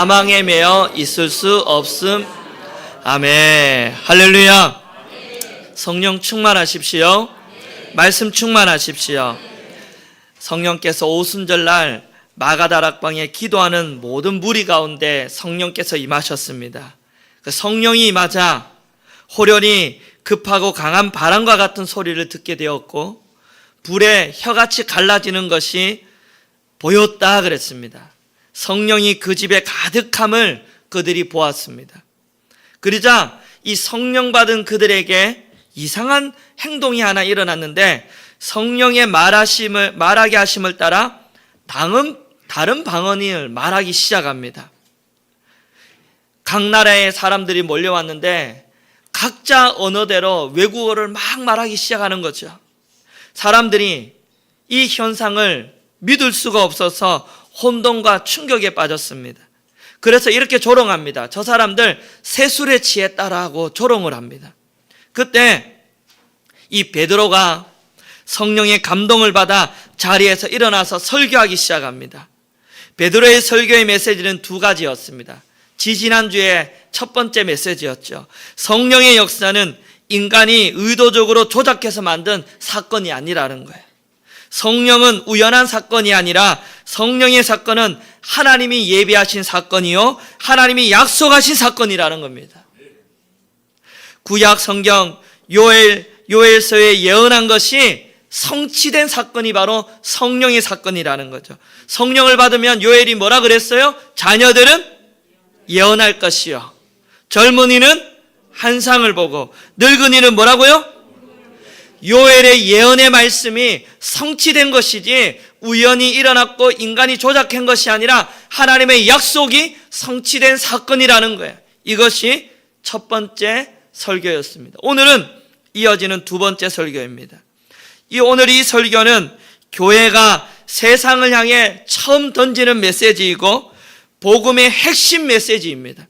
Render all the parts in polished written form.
사망에 매여 있을 수 없음. 아멘. 할렐루야. 성령 충만하십시오. 말씀 충만하십시오. 성령께서 오순절날 마가다락방에 기도하는 모든 무리 가운데 성령께서 임하셨습니다. 그 성령이 임하자 호련히 급하고 강한 바람과 같은 소리를 듣게 되었고 불에 혀같이 갈라지는 것이 보였다 그랬습니다. 성령이 그 집에 가득함을 그들이 보았습니다. 그러자 이 성령 받은 그들에게 이상한 행동이 하나 일어났는데 성령의 말하게 하심을 따라 다른 방언을 말하기 시작합니다. 각 나라의 사람들이 몰려왔는데 각자 언어대로 외국어를 막 말하기 시작하는 거죠. 사람들이 이 현상을 믿을 수가 없어서 혼돈과 충격에 빠졌습니다. 그래서 이렇게 조롱합니다. 저 사람들 세술에 취했다라고 조롱을 합니다. 그때 이 베드로가 성령의 감동을 받아 자리에서 일어나서 설교하기 시작합니다. 베드로의 설교의 메시지는 두 가지였습니다. 지지난주에 첫 번째 메시지였죠. 성령의 역사는 인간이 의도적으로 조작해서 만든 사건이 아니라는 거예요. 성령은 우연한 사건이 아니라 성령의 사건은 하나님이 예비하신 사건이요 하나님이 약속하신 사건이라는 겁니다. 구약 성경 요엘서에 예언한 것이 성취된 사건이 바로 성령의 사건이라는 거죠. 성령을 받으면 요엘이 뭐라 그랬어요? 자녀들은 예언할 것이요 젊은이는 환상을 보고 늙은이는 뭐라고요? 요엘의 예언의 말씀이 성취된 것이지 우연히 일어났고 인간이 조작한 것이 아니라 하나님의 약속이 성취된 사건이라는 거예요. 이것이 첫 번째 설교였습니다. 오늘은 이어지는 두 번째 설교입니다. 오늘 이 설교는 교회가 세상을 향해 처음 던지는 메시지이고 복음의 핵심 메시지입니다.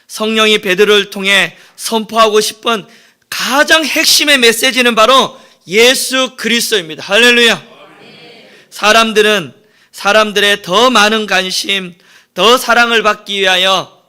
성령이 베드로를 통해 선포하고 싶은 가장 핵심의 메시지는 바로 예수 그리스도입니다. 할렐루야. 사람들의 더 많은 관심, 더 사랑을 받기 위하여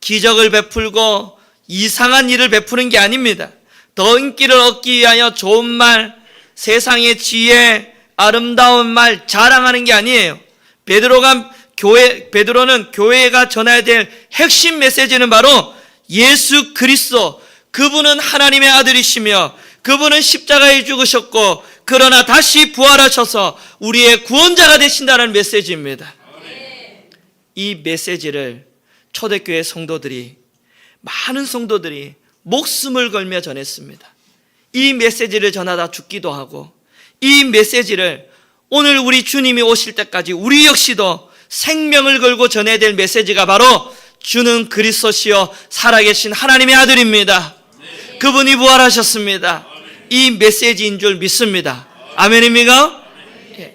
기적을 베풀고 이상한 일을 베푸는 게 아닙니다. 더 인기를 얻기 위하여 좋은 말, 세상의 지혜, 아름다운 말 자랑하는 게 아니에요. 베드로는 교회가 전해야 될 핵심 메시지는 바로 예수 그리스도, 그분은 하나님의 아들이시며 그분은 십자가에 죽으셨고 그러나 다시 부활하셔서 우리의 구원자가 되신다는 메시지입니다. 이 메시지를 초대교회 많은 성도들이 목숨을 걸며 전했습니다. 이 메시지를 전하다 죽기도 하고 이 메시지를 오늘 우리 주님이 오실 때까지 우리 역시도 생명을 걸고 전해야 될 메시지가 바로 주는 그리스도시요 살아계신 하나님의 아들입니다. 그분이 부활하셨습니다. 이 메시지인 줄 믿습니다. 아멘입니까?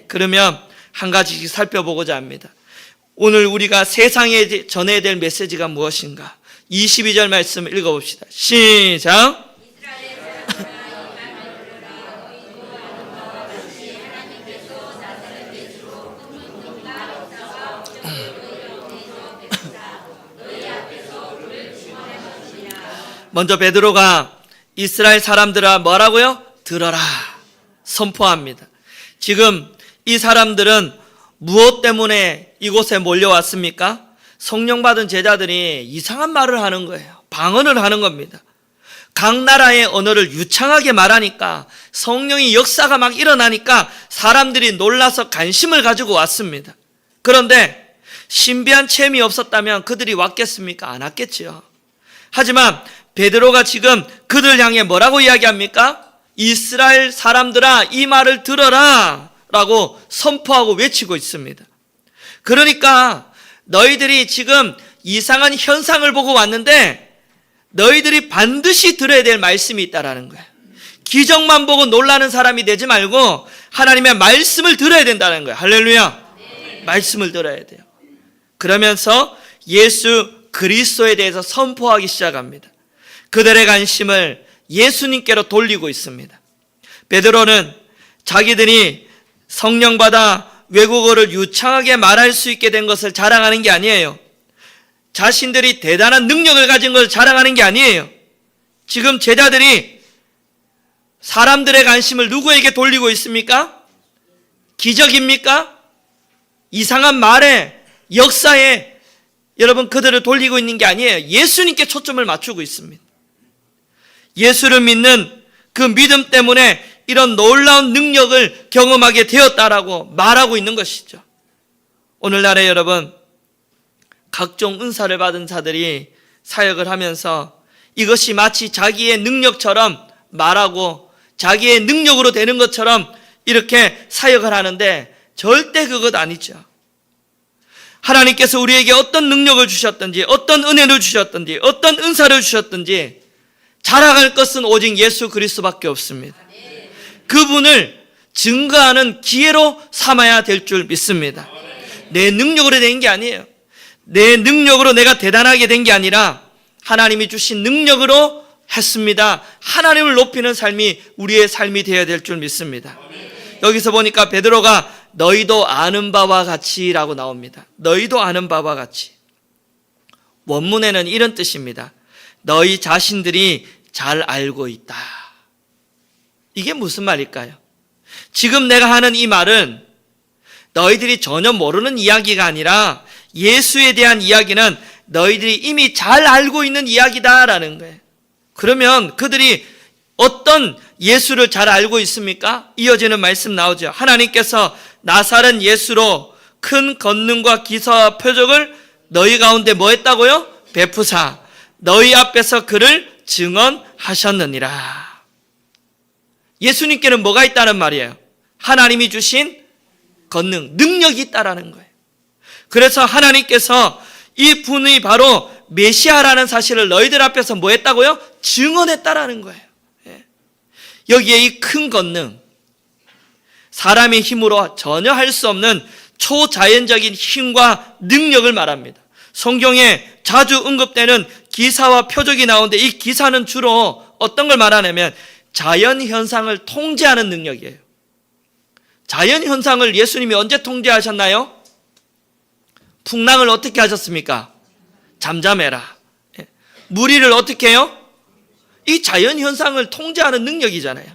그러면 한 가지씩 살펴보고자 합니다. 오늘 우리가 세상에 전해야 될 메시지가 무엇인가? 22절 말씀 읽어봅시다. 시작. 먼저 베드로가 이스라엘 사람들아 뭐라고요? 들어라 선포합니다. 지금 이 사람들은 무엇 때문에 이곳에 몰려왔습니까? 성령 받은 제자들이 이상한 말을 하는 거예요. 방언을 하는 겁니다. 각 나라의 언어를 유창하게 말하니까 성령의 역사가 막 일어나니까 사람들이 놀라서 관심을 가지고 왔습니다. 그런데 신비한 체험이 없었다면 그들이 왔겠습니까? 안 왔겠지요. 하지만 베드로가 지금 그들 향해 뭐라고 이야기합니까? 이스라엘 사람들아 이 말을 들어라 라고 선포하고 외치고 있습니다. 그러니까 너희들이 지금 이상한 현상을 보고 왔는데 너희들이 반드시 들어야 될 말씀이 있다라는 거예요. 기적만 보고 놀라는 사람이 되지 말고 하나님의 말씀을 들어야 된다는 거예요. 할렐루야. 말씀을 들어야 돼요. 그러면서 예수 그리스도에 대해서 선포하기 시작합니다. 그들의 관심을 예수님께로 돌리고 있습니다. 베드로는 자기들이 성령 받아 외국어를 유창하게 말할 수 있게 된 것을 자랑하는 게 아니에요. 자신들이 대단한 능력을 가진 것을 자랑하는 게 아니에요. 지금 제자들이 사람들의 관심을 누구에게 돌리고 있습니까? 기적입니까? 이상한 말에, 역사에 여러분 그들을 돌리고 있는 게 아니에요. 예수님께 초점을 맞추고 있습니다. 예수를 믿는 그 믿음 때문에 이런 놀라운 능력을 경험하게 되었다라고 말하고 있는 것이죠. 오늘날에 여러분, 각종 은사를 받은 자들이 사역을 하면서 이것이 마치 자기의 능력처럼 말하고 자기의 능력으로 되는 것처럼 이렇게 사역을 하는데 절대 그것 아니죠. 하나님께서 우리에게 어떤 능력을 주셨든지, 어떤 은혜를 주셨든지, 어떤 은사를 주셨든지 자랑할 것은 오직 예수 그리스도밖에 없습니다. 그분을 증거하는 기회로 삼아야 될 줄 믿습니다. 내 능력으로 된 게 아니에요. 내 능력으로 내가 대단하게 된 게 아니라 하나님이 주신 능력으로 했습니다. 하나님을 높이는 삶이 우리의 삶이 되어야 될 줄 믿습니다. 여기서 보니까 베드로가 너희도 아는 바와 같이 라고 나옵니다. 너희도 아는 바와 같이. 원문에는 이런 뜻입니다. 너희 자신들이 잘 알고 있다. 이게 무슨 말일까요? 지금 내가 하는 이 말은 너희들이 전혀 모르는 이야기가 아니라 예수에 대한 이야기는 너희들이 이미 잘 알고 있는 이야기다라는 거예요. 그러면 그들이 어떤 예수를 잘 알고 있습니까? 이어지는 말씀 나오죠. 하나님께서 나사렛 예수로 큰 권능과 기사와 표적을 너희 가운데 뭐 했다고요? 베푸사 너희 앞에서 그를 증언하셨느니라. 예수님께는 뭐가 있다는 말이에요? 하나님이 주신 권능, 능력이 있다라는 거예요. 그래서 하나님께서 이 분이 바로 메시아라는 사실을 너희들 앞에서 뭐 했다고요? 증언했다라는 거예요. 여기에 이 큰 권능, 사람의 힘으로 전혀 할 수 없는 초자연적인 힘과 능력을 말합니다. 성경에 자주 언급되는 기사와 표적이 나오는데 이 기사는 주로 어떤 걸 말하냐면 자연현상을 통제하는 능력이에요. 자연현상을 예수님이 언제 통제하셨나요? 풍랑을 어떻게 하셨습니까? 잠잠해라. 무리를 어떻게 해요? 이 자연현상을 통제하는 능력이잖아요.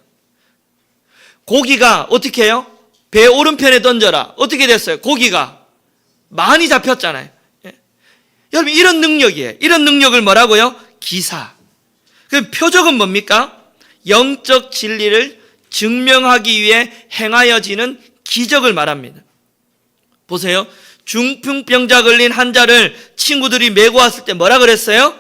고기가 어떻게 해요? 배 오른편에 던져라. 어떻게 됐어요? 고기가 많이 잡혔잖아요. 여러분 이런 능력이에요. 이런 능력을 뭐라고요? 기사. 그 표적은 뭡니까? 영적 진리를 증명하기 위해 행하여지는 기적을 말합니다. 보세요. 중풍병자 걸린 환자를 친구들이 메고 왔을 때 뭐라 그랬어요?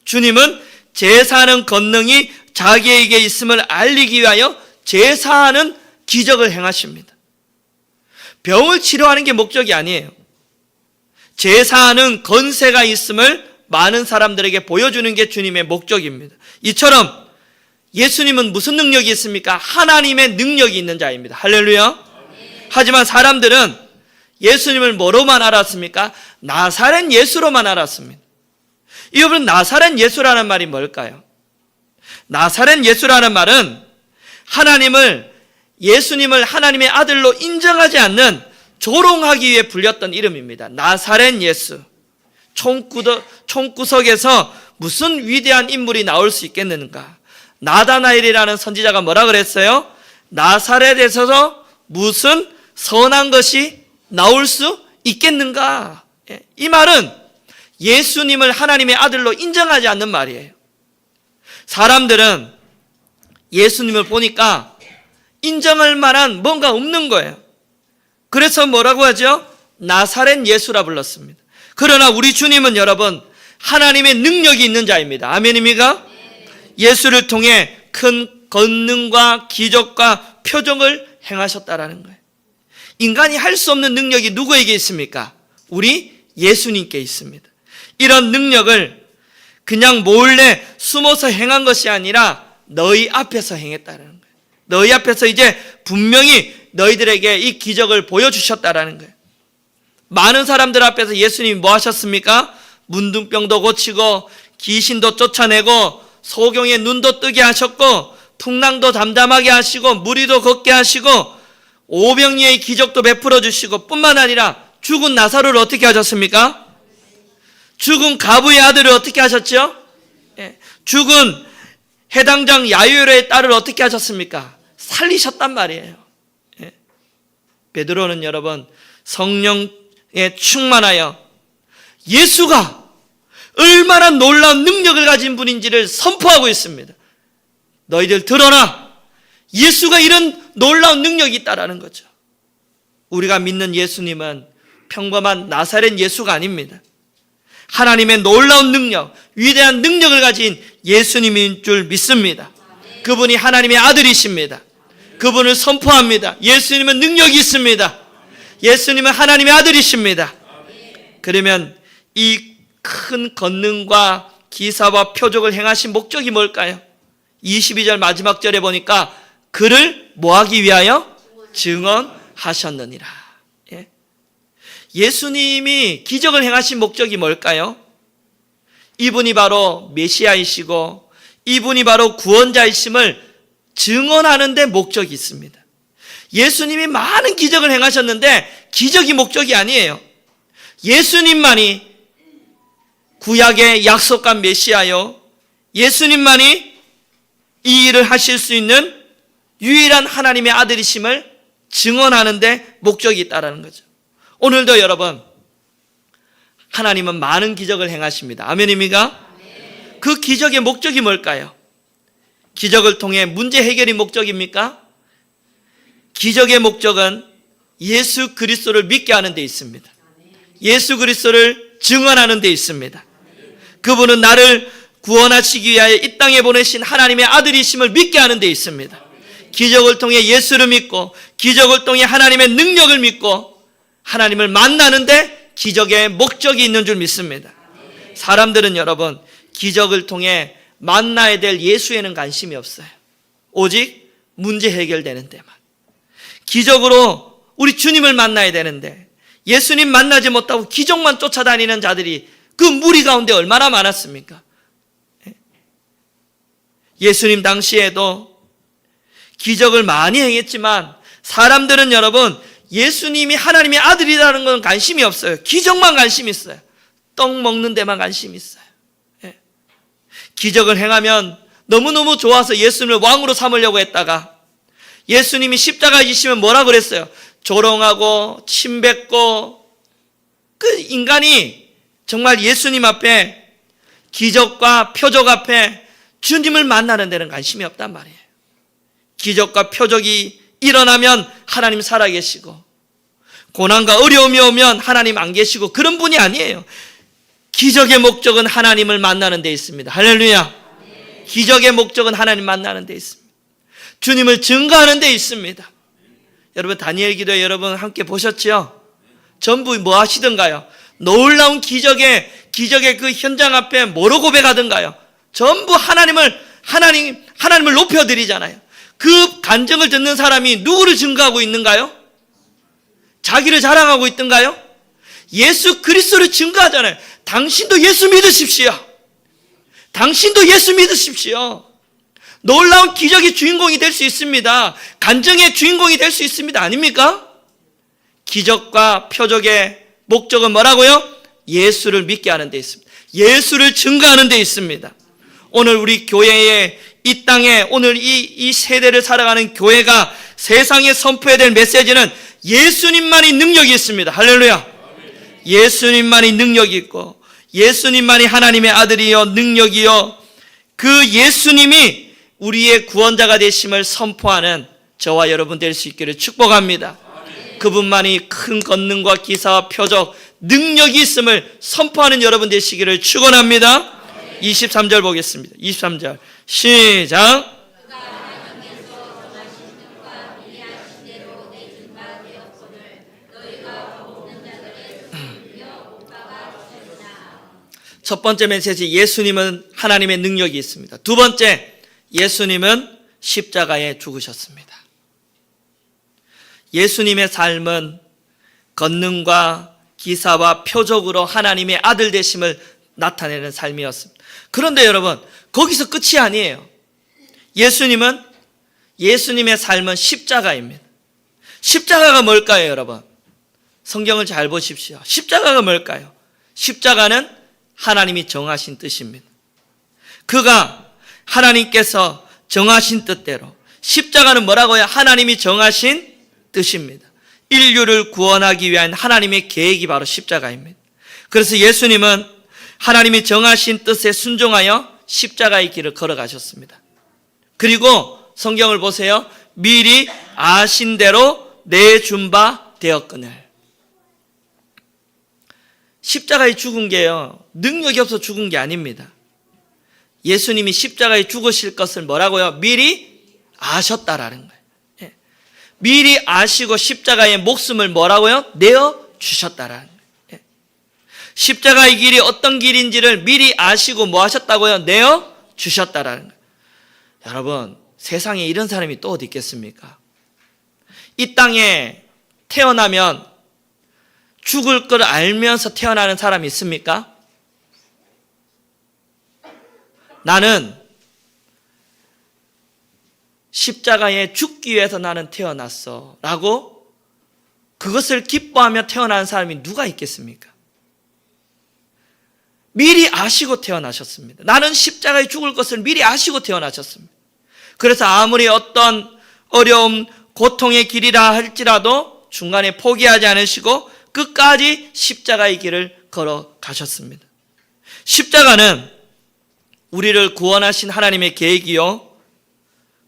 주님은 제사하는 권능이 자기에게 있음을 알리기 위하여 제사하는 기적을 행하십니다. 병을 치료하는 게 목적이 아니에요. 제사하는 권세가 있음을 많은 사람들에게 보여주는 게 주님의 목적입니다. 이처럼 예수님은 무슨 능력이 있습니까? 하나님의 능력이 있는 자입니다. 할렐루야. 하지만 사람들은 예수님을 뭐로만 알았습니까? 나사렛 예수로만 알았습니다. 여러분 나사렛 예수라는 말이 뭘까요? 나사렛 예수라는 말은 예수님을 하나님의 아들로 인정하지 않는 조롱하기 위해 불렸던 이름입니다. 나사렛 예수. 총구석에서 무슨 위대한 인물이 나올 수 있겠는가? 나다나엘이라는 선지자가 뭐라 그랬어요? 나사렛에서 무슨 선한 것이 나올 수 있겠는가? 이 말은 예수님을 하나님의 아들로 인정하지 않는 말이에요. 사람들은 예수님을 보니까 인정할 만한 뭔가 없는 거예요. 그래서 뭐라고 하죠? 나사렛 예수라 불렀습니다. 그러나 우리 주님은 여러분 하나님의 능력이 있는 자입니다. 아멘입니까? 예수를 통해 큰 권능과 기적과 표적을 행하셨다라는 거예요. 인간이 할 수 없는 능력이 누구에게 있습니까? 우리 예수님께 있습니다. 이런 능력을 그냥 몰래 숨어서 행한 것이 아니라 너희 앞에서 행했다는 거예요. 너희 앞에서 이제 분명히 너희들에게 이 기적을 보여주셨다라는 거예요. 많은 사람들 앞에서 예수님이 뭐 하셨습니까? 문둥병도 고치고 귀신도 쫓아내고 소경의 눈도 뜨게 하셨고 풍랑도 잠잠하게 하시고 무리도 걷게 하시고 오병이의 기적도 베풀어 주시고 뿐만 아니라 죽은 나사로를 어떻게 하셨습니까? 죽은 가부의 아들을 어떻게 하셨죠? 죽은 해당장 야이로의 딸을 어떻게 하셨습니까? 살리셨단 말이에요. 베드로는 여러분 성령에 충만하여 예수가 얼마나 놀라운 능력을 가진 분인지를 선포하고 있습니다. 너희들 들어라. 예수가 이런 놀라운 능력이 있다라는 거죠. 우리가 믿는 예수님은 평범한 나사렛 예수가 아닙니다. 하나님의 놀라운 능력, 위대한 능력을 가진 예수님인 줄 믿습니다. 그분이 하나님의 아들이십니다. 그분을 선포합니다. 예수님은 능력이 있습니다. 예수님은 하나님의 아들이십니다. 그러면 이 큰 권능과 기사와 표적을 행하신 목적이 뭘까요? 22절 마지막 절에 보니까 그를 뭐하기 위하여? 증언하셨느니라. 예수님이 기적을 행하신 목적이 뭘까요? 이분이 바로 메시아이시고 이분이 바로 구원자이심을 증언하는 데 목적이 있습니다. 예수님이 많은 기적을 행하셨는데 기적이 목적이 아니에요. 예수님만이 구약의 약속한 메시아요, 예수님만이 이 일을 하실 수 있는 유일한 하나님의 아들이심을 증언하는 데 목적이 있다는 거죠. 오늘도 여러분 하나님은 많은 기적을 행하십니다. 아멘입니까? 그 기적의 목적이 뭘까요? 기적을 통해 문제 해결이 목적입니까? 기적의 목적은 예수 그리스도를 믿게 하는 데 있습니다. 예수 그리스도를 증언하는 데 있습니다. 그분은 나를 구원하시기 위하여 이 땅에 보내신 하나님의 아들이심을 믿게 하는 데 있습니다. 기적을 통해 예수를 믿고 기적을 통해 하나님의 능력을 믿고 하나님을 만나는데 기적의 목적이 있는 줄 믿습니다. 사람들은 여러분 기적을 통해 만나야 될 예수에는 관심이 없어요. 오직 문제 해결되는 데만. 기적으로 우리 주님을 만나야 되는데 예수님 만나지 못하고 기적만 쫓아다니는 자들이 그 무리 가운데 얼마나 많았습니까? 예수님 당시에도 기적을 많이 행했지만 사람들은 여러분 예수님이 하나님의 아들이라는 건 관심이 없어요. 기적만 관심이 있어요. 떡 먹는 데만 관심이 있어요. 기적을 행하면 너무너무 좋아서 예수님을 왕으로 삼으려고 했다가 예수님이 십자가에 지시면 뭐라 그랬어요? 조롱하고 침뱉고 그 인간이 정말 예수님 앞에 기적과 표적 앞에 주님을 만나는 데는 관심이 없단 말이에요. 기적과 표적이 일어나면 하나님 살아계시고 고난과 어려움이 오면 하나님 안 계시고 그런 분이 아니에요. 기적의 목적은 하나님을 만나는 데 있습니다. 할렐루야. 기적의 목적은 하나님 만나는 데 있습니다. 주님을 증거하는 데 있습니다. 여러분 다니엘 기도 여러분 함께 보셨죠? 전부 뭐 하시던가요? 놀라운 기적의 그 현장 앞에 뭐로 고백하던가요? 전부 하나님을 높여드리잖아요. 그 간증을 듣는 사람이 누구를 증거하고 있는가요? 자기를 자랑하고 있던가요? 예수 그리스도를 증거하잖아요. 당신도 예수 믿으십시오. 당신도 예수 믿으십시오. 놀라운 기적의 주인공이 될 수 있습니다. 간증의 주인공이 될 수 있습니다. 아닙니까? 기적과 표적의 목적은 뭐라고요? 예수를 믿게 하는 데 있습니다. 예수를 증거하는 데 있습니다. 오늘 우리 교회에 이 땅에 오늘 이 세대를 살아가는 교회가 세상에 선포해야 될 메시지는 예수님만이 능력이 있습니다. 할렐루야. 예수님만이 능력이 있고 예수님만이 하나님의 아들이요 능력이요 그 예수님이 우리의 구원자가 되심을 선포하는 저와 여러분 될 수 있기를 축복합니다. 그분만이 큰 권능과 기사와 표적 능력이 있음을 선포하는 여러분 되시기를 축원합니다. 23절 보겠습니다. 23절 시작. 첫 번째 메시지 예수님은 하나님의 능력이 있습니다. 두 번째 예수님은 십자가에 죽으셨습니다. 예수님의 삶은 권능과 기사와 표적으로 하나님의 아들 되심을 나타내는 삶이었습니다. 그런데 여러분 거기서 끝이 아니에요. 예수님의 삶은 십자가입니다. 십자가가 뭘까요, 여러분? 성경을 잘 보십시오. 십자가가 뭘까요? 십자가는 하나님이 정하신 뜻입니다. 그가 하나님께서 정하신 뜻대로, 십자가는 뭐라고요? 하나님이 정하신 뜻입니다. 인류를 구원하기 위한 하나님의 계획이 바로 십자가입니다. 그래서 예수님은 하나님이 정하신 뜻에 순종하여 십자가의 길을 걸어가셨습니다. 그리고 성경을 보세요. 미리 아신 대로 내준 바 되었거늘. 십자가에 죽은 게요, 능력이 없어 죽은 게 아닙니다. 예수님이 십자가에 죽으실 것을 뭐라고요? 미리 아셨다라는 거예요. 예. 미리 아시고 십자가의 목숨을 뭐라고요? 내어주셨다라는 거예요. 예. 십자가의 길이 어떤 길인지를 미리 아시고 뭐 하셨다고요? 내어주셨다라는 거예요. 여러분, 세상에 이런 사람이 또 어디 있겠습니까? 이 땅에 태어나면 죽을 걸 알면서 태어나는 사람이 있습니까? 나는 십자가에 죽기 위해서 나는 태어났어 라고 그것을 기뻐하며 태어나는 사람이 누가 있겠습니까? 미리 아시고 태어나셨습니다. 나는 십자가에 죽을 것을 미리 아시고 태어나셨습니다. 그래서 아무리 어떤 어려움, 고통의 길이라 할지라도 중간에 포기하지 않으시고 끝까지 십자가의 길을 걸어가셨습니다. 십자가는 우리를 구원하신 하나님의 계획이요,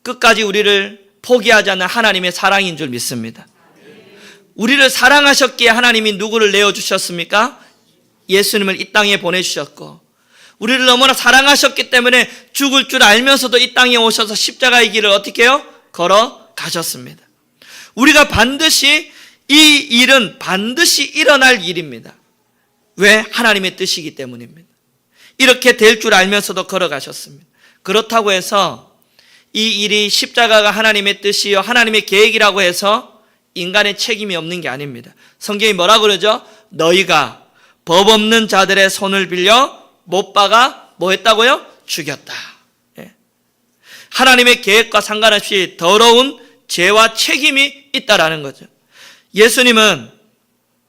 끝까지 우리를 포기하지 않는 하나님의 사랑인 줄 믿습니다. 우리를 사랑하셨기에 하나님이 누구를 내어주셨습니까? 예수님을 이 땅에 보내주셨고, 우리를 너무나 사랑하셨기 때문에 죽을 줄 알면서도 이 땅에 오셔서 십자가의 길을 어떻게 해요? 걸어가셨습니다. 우리가 반드시 이 일은 반드시 일어날 일입니다. 왜? 하나님의 뜻이기 때문입니다. 이렇게 될 줄 알면서도 걸어가셨습니다. 그렇다고 해서 이 일이 십자가가 하나님의 뜻이요 하나님의 계획이라고 해서 인간의 책임이 없는 게 아닙니다. 성경이 뭐라고 그러죠? 너희가 법 없는 자들의 손을 빌려 못 박아 뭐 했다고요? 죽였다. 예. 하나님의 계획과 상관없이 더러운 죄와 책임이 있다라는 거죠. 예수님은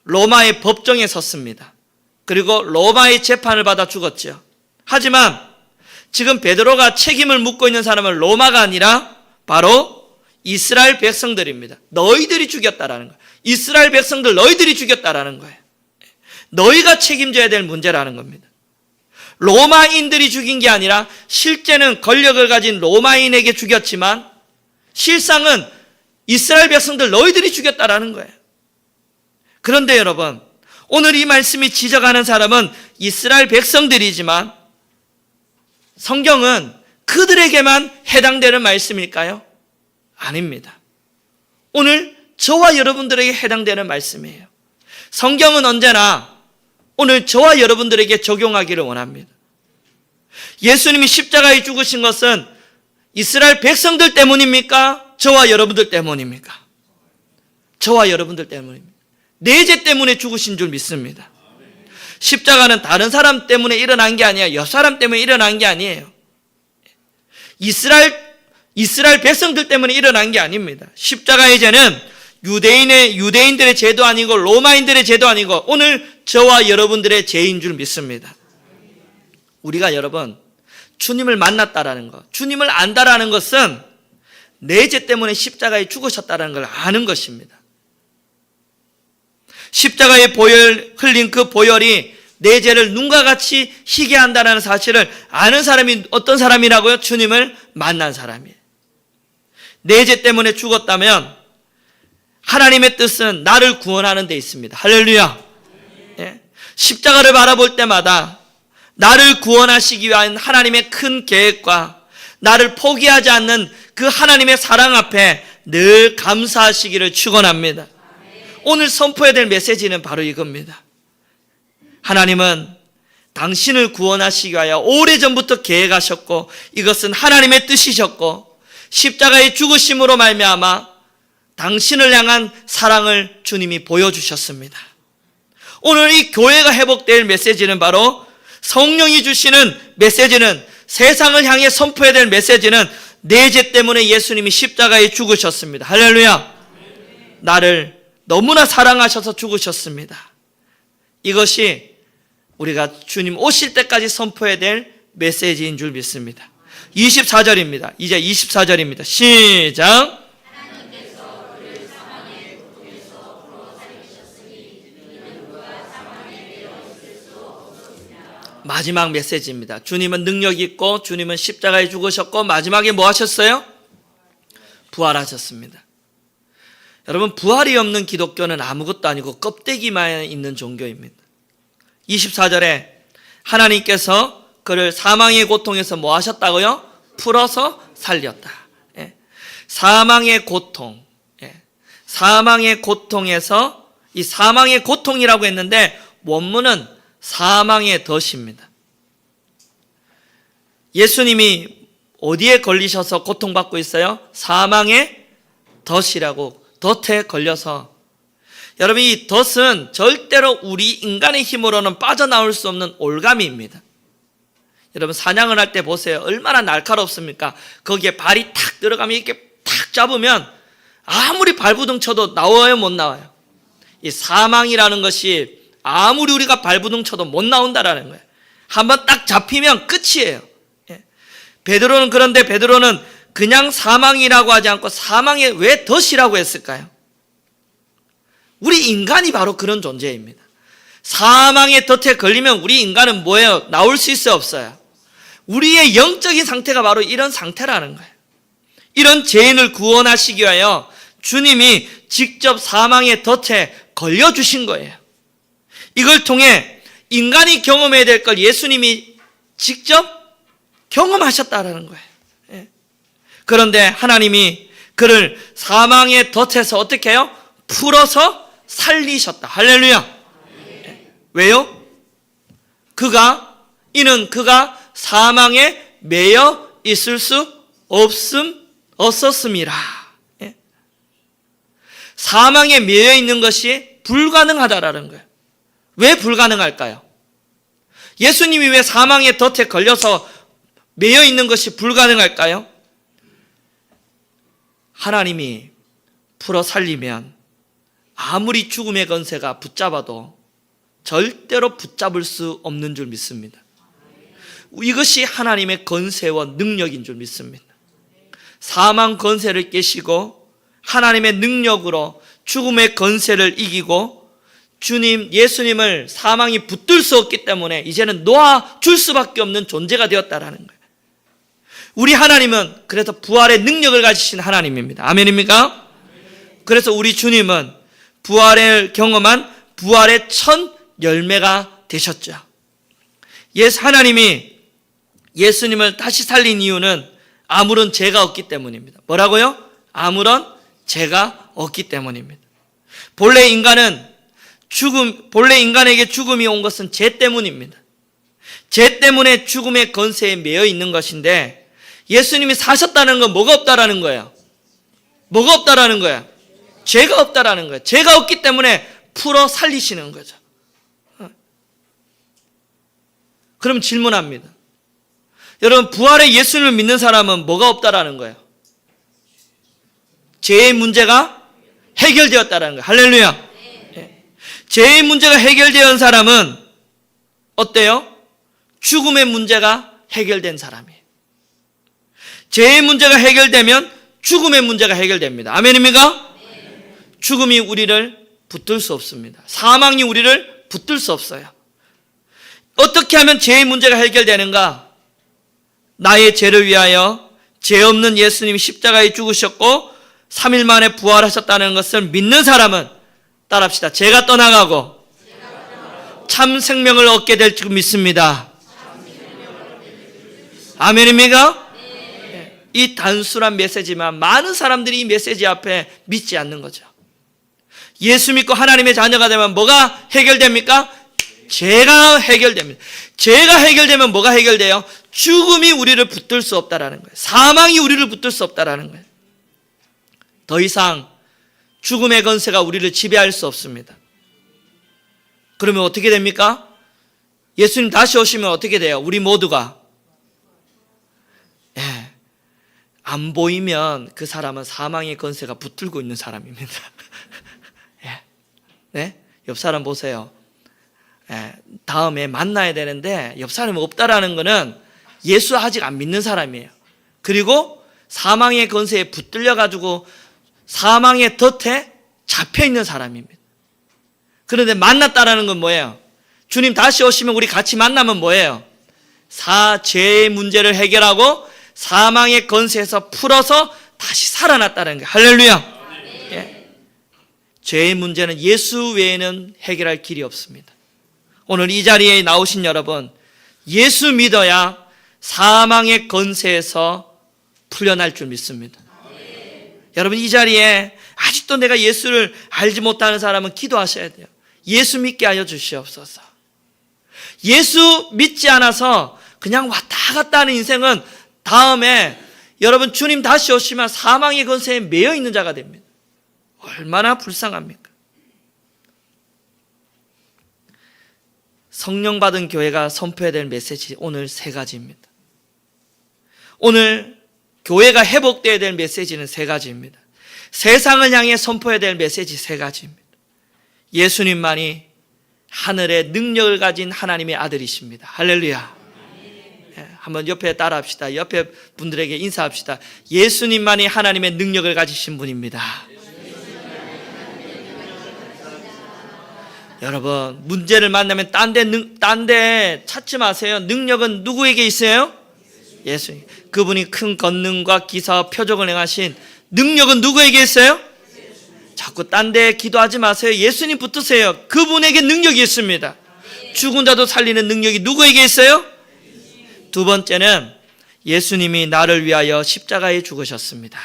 로마의 법정에 섰습니다. 그리고 로마의 재판을 받아 죽었죠. 하지만 지금 베드로가 책임을 묻고 있는 사람은 로마가 아니라 바로 이스라엘 백성들입니다. 너희들이 죽였다라는 거예요. 이스라엘 백성들 너희들이 죽였다라는 거예요. 너희가 책임져야 될 문제라는 겁니다. 로마인들이 죽인 게 아니라 실제는 권력을 가진 로마인에게 죽였지만 실상은 이스라엘 백성들 너희들이 죽였다라는 거예요. 그런데 여러분, 오늘 이 말씀이 지적하는 사람은 이스라엘 백성들이지만 성경은 그들에게만 해당되는 말씀일까요? 아닙니다. 오늘 저와 여러분들에게 해당되는 말씀이에요. 성경은 언제나 오늘 저와 여러분들에게 적용하기를 원합니다. 예수님이 십자가에 죽으신 것은 이스라엘 백성들 때문입니까? 저와 여러분들 때문입니까? 저와 여러분들 때문입니다. 내 죄 때문에 죽으신 줄 믿습니다. 십자가는 다른 사람 때문에 일어난 게 아니에요. 옆 사람 때문에 일어난 게 아니에요. 이스라엘 백성들 때문에 일어난 게 아닙니다. 십자가의 죄는 유대인들의 죄도 아니고 로마인들의 죄도 아니고 오늘 저와 여러분들의 죄인 줄 믿습니다. 우리가 여러분 주님을 만났다라는 것, 주님을 안다라는 것은 내 죄 때문에 십자가에 죽으셨다는 걸 아는 것입니다. 십자가의 보혈 흘린 그 보혈이 내 죄를 눈과 같이 희게 한다는 사실을 아는 사람이 어떤 사람이라고요? 주님을 만난 사람이에요. 내 죄 때문에 죽었다면 하나님의 뜻은 나를 구원하는 데 있습니다. 할렐루야. 예. 십자가를 바라볼 때마다 나를 구원하시기 위한 하나님의 큰 계획과 나를 포기하지 않는 그 하나님의 사랑 앞에 늘 감사하시기를 축원합니다. 오늘 선포해야 될 메시지는 바로 이겁니다. 하나님은 당신을 구원하시기 위하여 오래전부터 계획하셨고 이것은 하나님의 뜻이셨고 십자가의 죽으심으로 말미암아 당신을 향한 사랑을 주님이 보여주셨습니다. 오늘 이 교회가 회복될 메시지는 바로 성령이 주시는 메시지는 세상을 향해 선포해야 될 메시지는 내 죄 때문에 예수님이 십자가에 죽으셨습니다. 할렐루야. 나를 너무나 사랑하셔서 죽으셨습니다. 이것이 우리가 주님 오실 때까지 선포해야 될 메시지인 줄 믿습니다. 24절입니다. 이제 24절입니다. 시작. 마지막 메시지입니다. 주님은 능력 있고 주님은 십자가에 죽으셨고 마지막에 뭐 하셨어요? 부활하셨습니다. 여러분, 부활이 없는 기독교는 아무것도 아니고 껍데기만 있는 종교입니다. 24절에 하나님께서 그를 사망의 고통에서 뭐 하셨다고요? 풀어서 살렸다. 사망의 고통, 사망의 고통에서, 이 사망의 고통이라고 했는데 원문은 사망의 덫입니다. 예수님이 어디에 걸리셔서 고통받고 있어요? 사망의 덫이라고, 덫에 걸려서. 여러분, 이 덫은 절대로 우리 인간의 힘으로는 빠져나올 수 없는 올가미입니다. 여러분, 사냥을 할 때 보세요. 얼마나 날카롭습니까? 거기에 발이 탁 들어가면 이렇게 탁 잡으면 아무리 발부둥 쳐도 나와요, 못 나와요? 이 사망이라는 것이 아무리 우리가 발부둥 쳐도 못 나온다라는 거예요. 한번 딱 잡히면 끝이에요. 베드로는, 그런데 베드로는 그냥 사망이라고 하지 않고 사망에 왜 덫이라고 했을까요? 우리 인간이 바로 그런 존재입니다. 사망의 덫에 걸리면 우리 인간은 뭐예요? 나올 수 있어요, 없어요? 우리의 영적인 상태가 바로 이런 상태라는 거예요. 이런 죄인을 구원하시기 위하여 주님이 직접 사망의 덫에 걸려주신 거예요. 이걸 통해 인간이 경험해야 될 걸 예수님이 직접 경험하셨다라는 거예요. 그런데 하나님이 그를 사망의 덫에서 어떻게 해요? 풀어서 살리셨다. 할렐루야. 왜요? 이는 그가 사망에 매여 있을 수 없었음이라. 사망에 매여 있는 것이 불가능하다라는 거예요. 왜 불가능할까요? 예수님이 왜 사망의 덫에 걸려서 매여 있는 것이 불가능할까요? 하나님이 풀어 살리면 아무리 죽음의 권세가 붙잡아도 절대로 붙잡을 수 없는 줄 믿습니다. 이것이 하나님의 권세와 능력인 줄 믿습니다. 사망 권세를 깨시고 하나님의 능력으로 죽음의 권세를 이기고 예수님을 사망이 붙들 수 없기 때문에 이제는 놓아줄 수밖에 없는 존재가 되었다라는 거예요. 우리 하나님은 그래서 부활의 능력을 가지신 하나님입니다. 아멘입니까? 그래서 우리 주님은 부활을 경험한 부활의 첫 열매가 되셨죠. 하나님이 예수님을 다시 살린 이유는 아무런 죄가 없기 때문입니다. 뭐라고요? 아무런 죄가 없기 때문입니다. 본래 인간에게 죽음이 온 것은 죄 때문입니다. 죄 때문에 죽음의 권세에 매여 있는 것인데 예수님이 사셨다는 건 뭐가 없다라는 거예요? 뭐가 없다라는 거예요? 죄가 없다라는 거예요. 죄가 없기 때문에 풀어 살리시는 거죠. 그럼 질문합니다. 여러분, 부활의 예수님을 믿는 사람은 뭐가 없다라는 거예요? 죄의 문제가 해결되었다라는 거예요. 할렐루야. 죄의 문제가 해결된 사람은 어때요? 죽음의 문제가 해결된 사람이에요. 죄의 문제가 해결되면 죽음의 문제가 해결됩니다. 아멘입니까? 죽음이 우리를 붙들 수 없습니다. 사망이 우리를 붙들 수 없어요. 어떻게 하면 죄의 문제가 해결되는가? 나의 죄를 위하여 죄 없는 예수님이 십자가에 죽으셨고 3일 만에 부활하셨다는 것을 믿는 사람은 따라합시다. 죄가 떠나가고 참 생명을 얻게 될 줄 믿습니다. 아멘입니까? 이 단순한 메시지만 많은 사람들이 이 메시지 앞에 믿지 않는 거죠. 예수 믿고 하나님의 자녀가 되면 뭐가 해결됩니까? 죄가 해결됩니다. 죄가 해결되면 뭐가 해결돼요? 죽음이 우리를 붙들 수 없다라는 거예요. 사망이 우리를 붙들 수 없다라는 거예요. 더 이상 죽음의 권세가 우리를 지배할 수 없습니다. 그러면 어떻게 됩니까? 예수님 다시 오시면 어떻게 돼요? 우리 모두가 안 보이면 그 사람은 사망의 권세가 붙들고 있는 사람입니다. 네? 옆 사람 보세요. 다음에 만나야 되는데 옆 사람이 없다라는 것은 예수 아직 안 믿는 사람이에요. 그리고 사망의 권세에 붙들려 가지고 사망의 덫에 잡혀 있는 사람입니다. 그런데 만났다라는 건 뭐예요? 주님 다시 오시면 우리 같이 만나면 뭐예요? 죄의 문제를 해결하고 사망의 권세에서 풀어서 다시 살아났다는 거예요. 할렐루야. 예. 죄의 문제는 예수 외에는 해결할 길이 없습니다. 오늘 이 자리에 나오신 여러분, 예수 믿어야 사망의 권세에서 풀려날 줄 믿습니다. 여러분, 이 자리에 아직도 내가 예수를 알지 못하는 사람은 기도하셔야 돼요. 예수 믿게 하여 주시옵소서. 예수 믿지 않아서 그냥 왔다 갔다 하는 인생은 다음에 여러분 주님 다시 오시면 사망의 권세에 매여 있는 자가 됩니다. 얼마나 불쌍합니까? 성령 받은 교회가 선포해야 될 메시지 오늘 3가지입니다. 오늘 교회가 회복되어야 될 메시지는 3가지입니다. 세상을 향해 선포해야 될 메시지 3가지입니다. 예수님만이 하늘의 능력을 가진 하나님의 아들이십니다. 할렐루야. 한번 옆에 따라합시다. 옆에 분들에게 인사합시다. 예수님만이 하나님의 능력을 가지신 분입니다. 여러분, 문제를 만나면 딴 데 찾지 마세요. 능력은 누구에게 있어요? 예수님. 그분이 큰 권능과 기사와 표적을 행하신 능력은 누구에게 있어요? 자꾸 딴 데 기도하지 마세요. 예수님 붙으세요. 그분에게 능력이 있습니다. 죽은 자도 살리는 능력이 누구에게 있어요? 2번째는 예수님이 나를 위하여 십자가에 죽으셨습니다.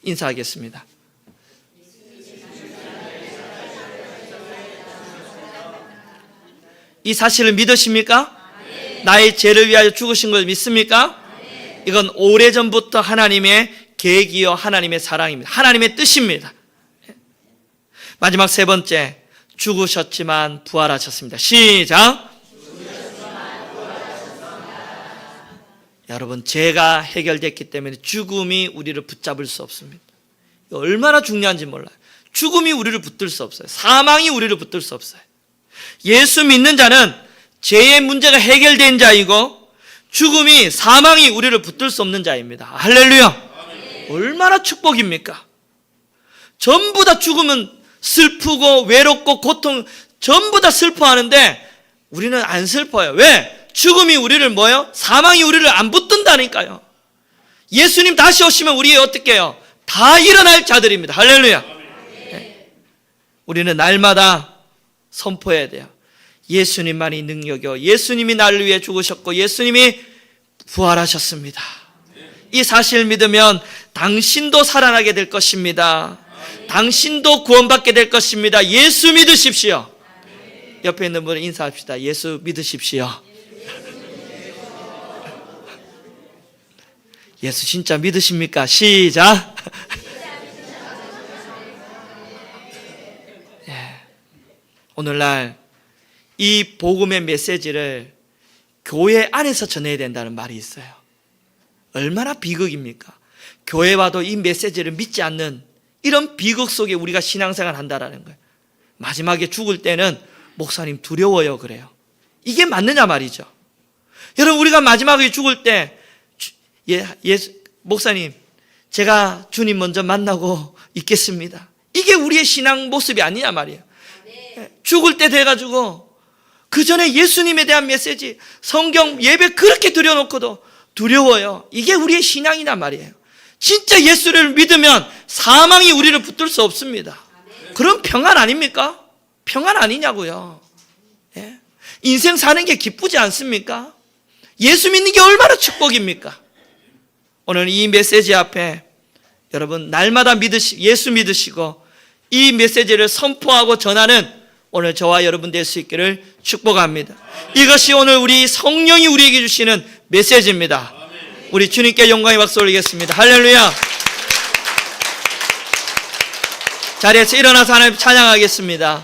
인사하겠습니다. 이 사실을 믿으십니까? 나의 죄를 위하여 죽으신 걸 믿습니까? 이건 오래전부터 하나님의 계획이요 하나님의 사랑입니다. 하나님의 뜻입니다. 마지막 3번째, 죽으셨지만 부활하셨습니다. 시작. 여러분, 죄가 해결됐기 때문에 죽음이 우리를 붙잡을 수 없습니다. 얼마나 중요한지 몰라요. 죽음이 우리를 붙들 수 없어요. 사망이 우리를 붙들 수 없어요. 예수 믿는 자는 죄의 문제가 해결된 자이고 죽음이 사망이 우리를 붙들 수 없는 자입니다. 할렐루야. 얼마나 축복입니까? 전부 다 죽으면 슬프고 외롭고 고통 전부 다 슬퍼하는데 우리는 안 슬퍼요. 왜? 죽음이 우리를 뭐요? 사망이 우리를 안 붙든다니까요. 예수님 다시 오시면 우리 어떻게 해요? 다 일어날 자들입니다. 할렐루야. 네. 우리는 날마다 선포해야 돼요. 예수님만이 능력이요, 예수님이 나를 위해 죽으셨고 예수님이 부활하셨습니다. 이 사실을 믿으면 당신도 살아나게 될 것입니다. 당신도 구원받게 될 것입니다. 예수 믿으십시오. 옆에 있는 분을 인사합시다. 예수 믿으십시오. 예수 진짜 믿으십니까? 시작. 오늘날 이 복음의 메시지를 교회 안에서 전해야 된다는 말이 있어요. 얼마나 비극입니까? 교회 와도 이 메시지를 믿지 않는 이런 비극 속에 우리가 신앙생활 한다라는 거예요. 마지막에 죽을 때는 목사님 두려워요 그래요. 이게 맞느냐 말이죠. 여러분, 우리가 마지막에 죽을 때 목사님 제가 주님 먼저 만나고 있겠습니다. 이게 우리의 신앙 모습이 아니냐 말이에요. 죽을 때 돼가지고 그 전에 예수님에 대한 메시지, 성경 예배 그렇게 드려놓고도 두려워요. 이게 우리의 신앙이란 말이에요. 진짜 예수를 믿으면 사망이 우리를 붙들 수 없습니다. 그럼 평안 아닙니까? 평안 아니냐고요. 예? 인생 사는 게 기쁘지 않습니까? 예수 믿는 게 얼마나 축복입니까? 오늘 이 메시지 앞에 여러분 날마다 예수 믿으시고 이 메시지를 선포하고 전하는 오늘 저와 여러분 될 수 있기를 축복합니다. 이것이 오늘 우리 성령이 우리에게 주시는 메시지입니다. 우리 주님께 영광의 박수 올리겠습니다. 할렐루야. 자리에서 일어나서 하나님 찬양하겠습니다.